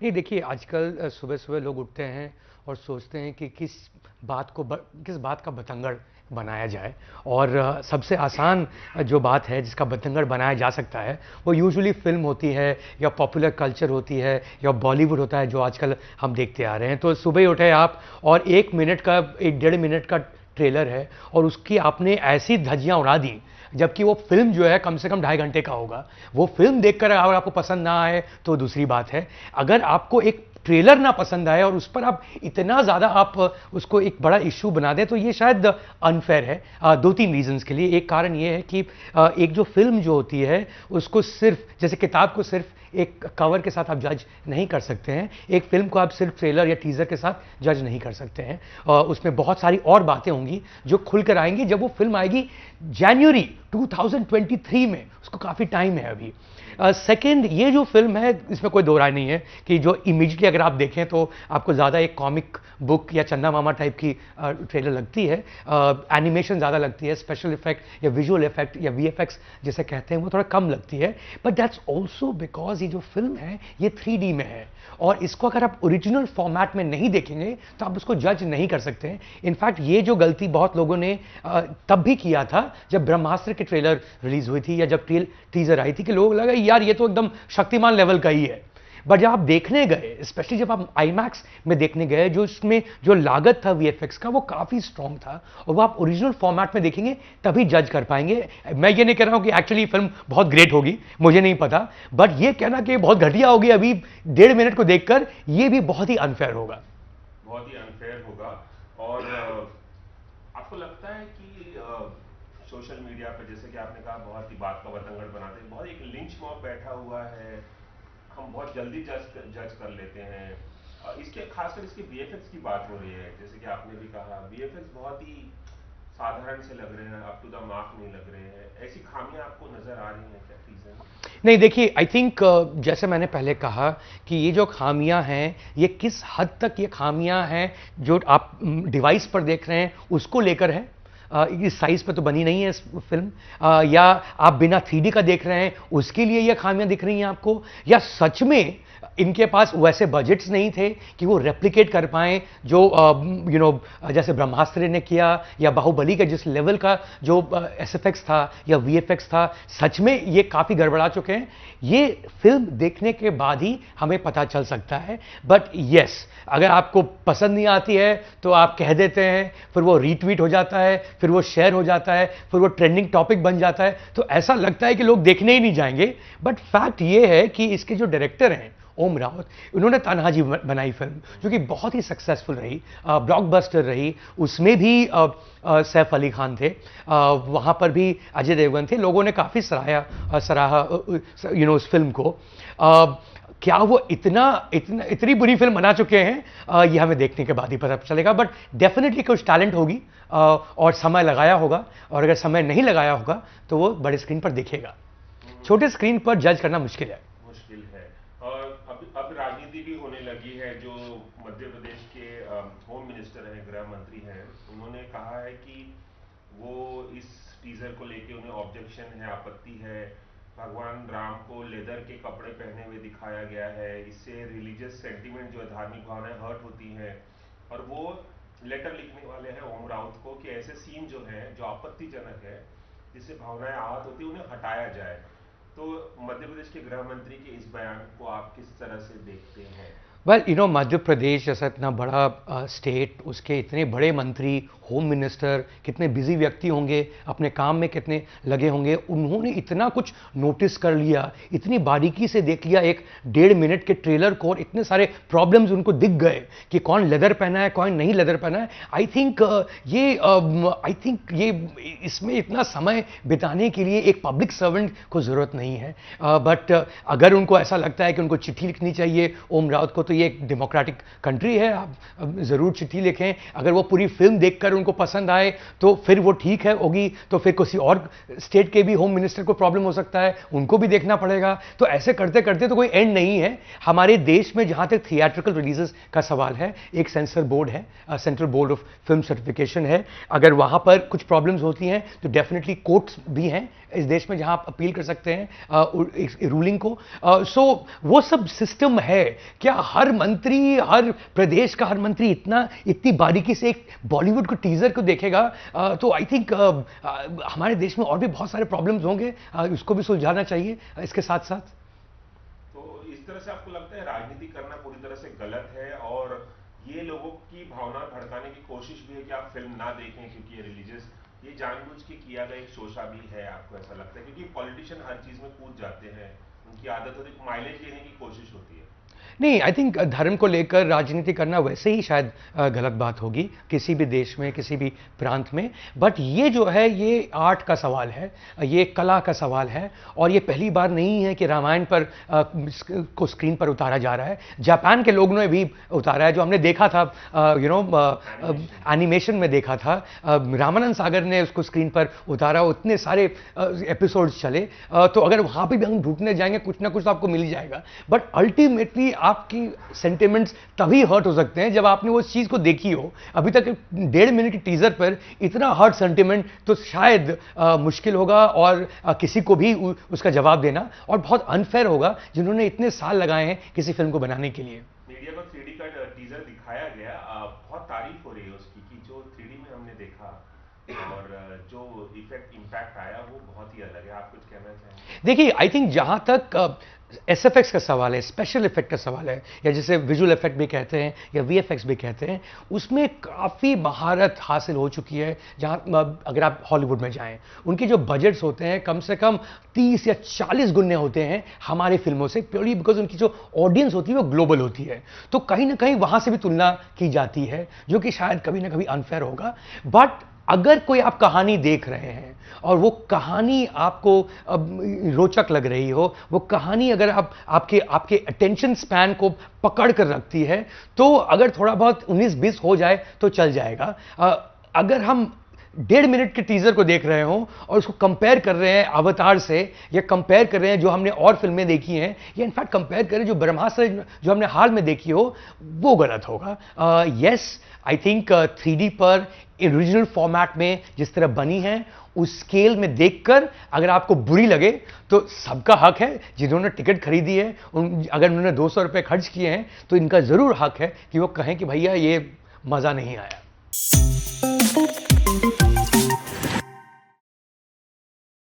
नहीं देखिए, आजकल सुबह-सुबह लोग उठते हैं और सोचते हैं कि किस बात का बतंगड़ बनाया जाए। और सबसे आसान जो बात है जिसका बतंगड़ बनाया जा सकता है, वो यूजुअली फ़िल्म होती है या पॉपुलर कल्चर होती है या बॉलीवुड होता है, जो आजकल हम देखते आ रहे हैं। तो सुबह ही उठे आप और 1 डेढ़ मिनट का ट्रेलर है और उसकी आपने ऐसी धज्जियाँ उड़ा दी, जबकि वो फ़िल्म जो है कम से कम 2.5 घंटे का होगा। वो फ़िल्म देखकर अगर आपको पसंद ना आए तो दूसरी बात है। अगर आपको एक ट्रेलर ना पसंद आए और उस पर आप इतना ज़्यादा आप उसको एक बड़ा इश्यू बना दें, तो ये शायद अनफेयर है। 2-3 रीज़न्स के लिए। एक कारण ये है कि एक जो फ़िल्म जो होती है उसको सिर्फ, जैसे किताब को सिर्फ एक कवर के साथ आप जज नहीं कर सकते हैं, एक फ़िल्म को आप सिर्फ ट्रेलर या टीज़र के साथ जज नहीं कर सकते हैं। उसमें बहुत सारी और बातें होंगी जो खुल कर आएंगी जब वो फिल्म आएगी जनवरी 2023 में। उसको काफ़ी टाइम है अभी। सेकेंड, ये जो फिल्म है इसमें कोई दो राय नहीं है कि जो इमीडिएटली अगर आप देखें तो आपको ज़्यादा एक कॉमिक बुक या चंदा मामा टाइप की ट्रेलर लगती है। एनिमेशन ज़्यादा लगती है, स्पेशल इफेक्ट या विजुअल इफेक्ट या वीएफएक्स जिसे कहते हैं वो थोड़ा कम लगती है। बट दैट्स ऑल्सो बिकॉज ये जो फिल्म है ये 3D में है और इसको अगर आप ओरिजिनल फॉर्मेट में नहीं देखेंगे तो आप उसको जज नहीं कर सकते हैं। इनफैक्ट ये जो गलती बहुत लोगों ने तब भी किया था जब ब्रह्मास्त्र की ट्रेलर रिलीज हुई थी या जब टीजर आई थी, कि लोग लगा यार ये तो एकदम शक्तिमान लेवल का ही है। बट जब आप देखने गए, स्पेशली जब आप आईमैक्स में देखने गए, जो इसमें जो लागत था वीएफएक्स का वो काफ़ी स्ट्रॉन्ग था और वो आप ओरिजिनल फॉर्मेट में देखेंगे तभी जज कर पाएंगे। मैं ये नहीं कह रहा हूँ कि एक्चुअली फिल्म बहुत ग्रेट होगी, मुझे नहीं पता, बट ये कहना कि बहुत घटिया होगी अभी 1.5 मिनट को देखकर, ये भी बहुत ही अनफेयर होगा। बहुत ही अनफेयर होगा। और आपको लगता है कि सोशल मीडिया पे, जैसे कि आपने कहा, बहुत ही बात का बतंगड़ बनाते हैं, बहुत एक लिंच मॉब बैठा हुआ है, हम बहुत जल्दी जज कर लेते हैं। इसके खासकर इसके वीएफएक्स की बात हो रही है, जैसे कि आपने भी कहा वीएफएक्स बहुत ही साधारण से लग रहे हैं, अप टू द मार्क नहीं लग रहे हैं। ऐसी खामियां आपको नजर आ रही हैं क्या? रीजन? नहीं देखिए, आई थिंक जैसे मैंने पहले कहा कि ये जो खामियां हैं ये किस हद तक ये खामियां हैं जो आप डिवाइस पर देख रहे हैं उसको लेकर है। इस साइज पे तो बनी नहीं है इस फिल्म, या आप बिना 3D का देख रहे हैं उसके लिए ये खामियां दिख रही हैं आपको, या सच में इनके पास वैसे बजट्स नहीं थे कि वो रेप्लिकेट कर पाएं जो जैसे ब्रह्मास्त्र ने किया या बाहुबली का जिस लेवल का जो एसएफएक्स था या वीएफएक्स था। सच में ये काफ़ी गड़बड़ा चुके हैं। ये फिल्म देखने के बाद ही हमें पता चल सकता है। बट यस, अगर आपको पसंद नहीं आती है तो आप कह देते हैं, फिर वो रीट्वीट हो जाता है, फिर वो शेयर हो जाता है, फिर वो ट्रेंडिंग टॉपिक बन जाता है, तो ऐसा लगता है कि लोग देखने ही नहीं जाएंगे। बट फैक्ट ये है कि इसके जो डायरेक्टर हैं ओम रावत, उन्होंने तान्हाजी बनाई फिल्म जो कि बहुत ही सक्सेसफुल रही, ब्लॉकबस्टर रही। उसमें भी सैफ अली खान थे, वहाँ पर भी अजय देवगन थे। लोगों ने काफ़ी सराहा उस फिल्म को। क्या वो इतनी बुरी फिल्म बना चुके हैं, ये हमें देखने के बाद ही पता चलेगा। बट डेफिनेटली कुछ टैलेंट होगी और समय लगाया होगा, और अगर समय नहीं लगाया होगा तो वो बड़े स्क्रीन पर दिखेगा। छोटे स्क्रीन पर जज करना मुश्किल है। मुश्किल है। और अब राजनीति भी होने लगी है। जो मध्य प्रदेश के होम मिनिस्टर हैं, गृह मंत्री हैं, उन्होंने कहा है कि वो इस टीजर को लेके उन्हें ऑब्जेक्शन है, आपत्ति है। भगवान राम को लेदर के कपड़े पहने हुए दिखाया गया है, इससे रिलीजियस सेंटीमेंट जो धार्मिक भावनाएं हर्ट होती हैं। और वो लेटर लिखने वाले हैं ओम राउत को कि ऐसे सीन जो हैं जो आपत्तिजनक है, जिससे भावनाएं आहत होती है, उन्हें हटाया जाए। तो मध्य प्रदेश के गृह मंत्री के इस बयान को आप किस तरह से देखते हैं? वेल मध्य प्रदेश जैसा इतना बड़ा स्टेट, उसके इतने बड़े मंत्री, होम मिनिस्टर कितने बिजी व्यक्ति होंगे, अपने काम में कितने लगे होंगे, उन्होंने इतना कुछ नोटिस कर लिया, इतनी बारीकी से देख लिया एक 1.5 मिनट के ट्रेलर को, और इतने सारे प्रॉब्लम्स उनको दिख गए कि कौन लेदर पहना है, कौन नहीं लेदर पहना है। आई थिंक ये इसमें इतना समय बिताने के लिए एक पब्लिक सर्वेंट को ज़रूरत नहीं है। बट अगर उनको ऐसा लगता है कि उनको चिट्ठी लिखनी चाहिए ओम रावत को, तो ये एक डेमोक्रेटिक कंट्री है, आप ज़रूर चिट्ठी लिखें। अगर वो पूरी फिल्म देखकर उनको पसंद आए तो फिर वो ठीक है होगी, तो फिर किसी और स्टेट के भी होम मिनिस्टर को प्रॉब्लम हो सकता है, उनको भी देखना पड़ेगा। तो ऐसे करते करते तो कोई एंड नहीं है। हमारे देश में जहाँ तक थिएट्रिकल रिलीजेस का सवाल है, एक सेंसर बोर्ड है, central board of film certification है। अगर वहाँ पर कुछ प्रॉब्लम्स होती हैं तो डेफिनेटली कोर्ट्स भी हैं इस देश में जहाँ आप अपील कर सकते हैं। रूलिंग को। सो वो सब सिस्टम है। क्या हर मंत्री, हर प्रदेश का हर मंत्री इतनी बारीकी से एक बॉलीवुड को टीजर को देखेगा? तो आई थिंक हमारे देश में और भी बहुत सारे प्रॉब्लम्स होंगे, उसको भी सुलझाना चाहिए इसके साथ साथ। तो इस तरह से आपको लगता है राजनीति करना पूरी तरह से गलत है, और ये लोगों की भावना भड़काने की कोशिश भी है कि आप फिल्म ना देखें क्योंकि ये रिलीजियस, ये जानबूझ के किया गया एक शोषा भी है? आपको ऐसा लगता है? क्योंकि पॉलिटिशियन हर चीज में कूद जाते हैं, उनकी आदत होती है, माइलेज लेने की कोशिश होती है। नहीं, आई थिंक धर्म को लेकर राजनीति करना वैसे ही शायद गलत बात होगी किसी भी देश में, किसी भी प्रांत में। बट ये जो है, ये आर्ट का सवाल है, ये कला का सवाल है, और ये पहली बार नहीं है कि रामायण पर को स्क्रीन पर उतारा जा रहा है। जापान के लोगों ने भी उतारा है, जो हमने देखा था एनिमेशन में देखा था। रामानंद सागर ने उसको स्क्रीन पर उतारा, उतने सारे एपिसोड्स चले। तो अगर वहाँ पे भी हम ढूंढने जाएंगे, कुछ ना कुछ तो आपको मिल ही जाएगा। बट अल्टीमेटली आपकी सेंटिमेंट्स तभी हर्ट हो सकते हैं जब आपने वो चीज़ को देखी हो। अभी तक 1.5 मिनट की टीजर पर इतना हर्ट सेंटिमेंट तो शायद मुश्किल होगा, और किसी को भी उसका जवाब देना, और बहुत अनफेयर होगा जिन्होंने इतने साल लगाए हैं किसी फिल्म को बनाने के लिए। मीडिया को 3D का टीजर दिखाया गया, बहुत तारीफ हो रही है उसकी कि जो 3D में हमने देखा और जो इफेक्ट इंपैक्ट आया वो बहुत ही अलग है। आप कुछ कहना चाहेंगे? देखिए, आई थिंक जहां तक एसएफएक्स का सवाल है, स्पेशल इफेक्ट का सवाल है, या जिसे विजुअल इफेक्ट भी कहते हैं या वीएफएक्स भी कहते हैं, उसमें काफ़ी महारत हासिल हो चुकी है। जहाँ अगर आप हॉलीवुड में जाएं, उनके जो बजट्स होते हैं कम से कम 30 या 40 गुने होते हैं हमारे फिल्मों से, प्योरली बिकॉज उनकी जो ऑडियंस होती है वो ग्लोबल होती है। तो कहीं ना कहीं वहाँ से भी तुलना की जाती है, जो कि शायद कभी ना कभी अनफेयर होगा। बट अगर कोई आप कहानी देख रहे हैं और वो कहानी आपको रोचक लग रही हो, वो कहानी अगर आपके अटेंशन स्पैन को पकड़ कर रखती है, तो अगर थोड़ा बहुत 19-20 हो जाए तो चल जाएगा। अगर हम 1.5 मिनट के टीजर को देख रहे हो और उसको कंपेयर कर रहे हैं अवतार से, या कंपेयर कर रहे हैं जो हमने और फिल्में देखी हैं, या इनफैक्ट कंपेयर करें जो ब्रह्मास्त्र जो हमने हाल में देखी हो, वो गलत होगा। यस, आई थिंक 3D पर ओरिजिनल फॉर्मेट में जिस तरह बनी है, उस स्केल में देखकर अगर आपको बुरी लगे तो सबका हक है। जिन्होंने टिकट खरीदी है, अगर उन्होंने 200 रुपये खर्च किए हैं, तो इनका जरूर हक है कि वो कहें कि भैया ये मजा नहीं आया।